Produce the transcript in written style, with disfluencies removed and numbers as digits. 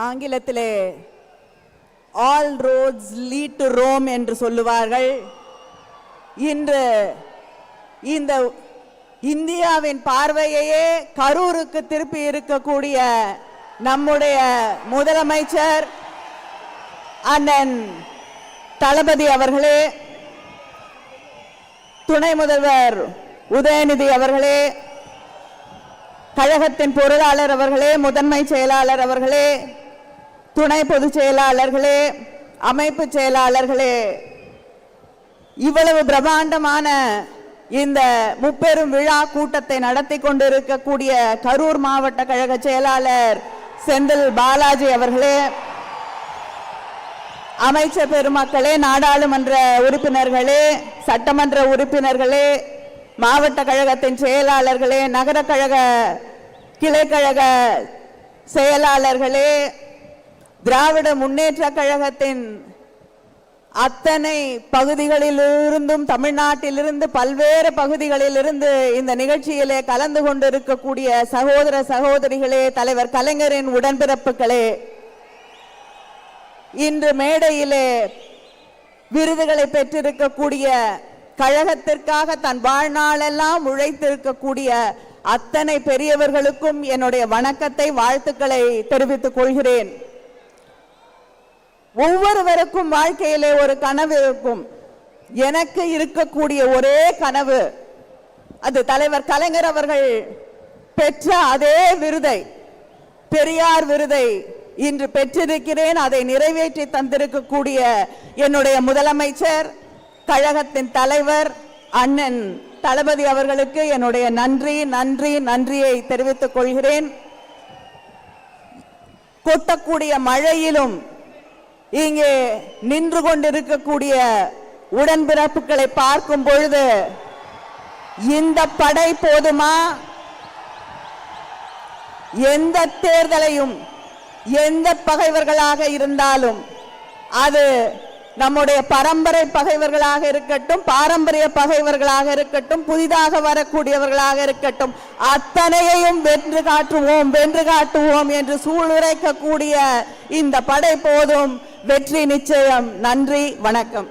ஆங்கிலத்திலே all roads lead to Rome என்று சொல்லுவார்கள். இன்று இந்த இந்தியாவின் பார்வையையே கரூருக்கு திருப்பி இருக்கக்கூடிய நம்முடைய முதலமைச்சர் அண்ணன் தளபதி அவர்களே, துணை முதல்வர் உதயநிதி அவர்களே, கழகத்தின் பொருளாளர் அவர்களே, முதன்மை செயலாளர் அவர்களே, துணை பொதுச் செயலாளர்களே, அமைப்பு செயலாளர்களே, இவ்வளவு பிரம்மாண்டமான இந்த முப்பெரும் விழா கூட்டத்தை நடத்தி கொண்டிருக்கக்கூடிய கரூர் மாவட்ட கழக செயலாளர் செந்தில் பாலாஜி அவர்களே, அமைச்சர் பெருமக்களே, நாடாளுமன்ற உறுப்பினர்களே, சட்டமன்ற உறுப்பினர்களே, மாவட்ட கழகத்தின் செயலாளர்களே, நகர கழக கிளைக்கழக செயலாளர்களே, திராவிட முன்னேற்ற கழகத்தின் அத்தனை பகுதிகளிலிருந்தும் தமிழ்நாட்டிலிருந்து பல்வேறு பகுதிகளிலிருந்து இந்த நிகழ்ச்சியிலே கலந்து கொண்டிருக்கக்கூடிய சகோதர சகோதரிகளே, தலைவர் கலைஞரின் உடன்பிறப்புகளே, இன்று மேடையிலே விருதுகளை பெற்றிருக்கக்கூடிய கழகத்திற்காக தன் வாழ்நாளெல்லாம் உழைத்திருக்கக்கூடிய அத்தனை பெரியவர்களுக்கும் என்னுடைய வணக்கத்தை, வாழ்த்துக்களை தெரிவித்துக் கொள்கிறேன். ஒவ்வொருவருக்கும் வாழ்க்கையிலே ஒரு கனவு இருக்கும். எனக்கு இருக்கக்கூடிய ஒரே கனவு, அது தலைவர் கலைஞர் அவர்கள் பெற்ற அதே விருதை, பெரியார் விருதை இன்று பெற்றிருக்கிறேன். அதை நிறைவேற்றி தந்திருக்கக்கூடிய என்னுடைய முதலமைச்சர், கழகத்தின் தலைவர் அண்ணன் தளபதி அவர்களுக்கு என்னுடைய நன்றியை தெரிவித்துக் கொள்கிறேன். கொட்டக்கூடிய மழையிலும் இங்கே நின்று கொண்டிருக்கக்கூடிய உடன்பிறப்புகளை பார்க்கும் பொழுது இந்த படை போதுமா? எந்த தேர்தலையும் எந்த பகைவர்களாக இருந்தாலும், அது நம்முடைய பரம்பரை பகைவர்களாக இருக்கட்டும், பாரம்பரிய பகைவர்களாக இருக்கட்டும், புதிதாக வரக்கூடியவர்களாக இருக்கட்டும், அத்தனையையும் வென்று காட்டுவோம் என்று சூளுரைக்கக்கூடிய இந்த படை போதும், வெற்றி நிச்சயம். நன்றி, வணக்கம்.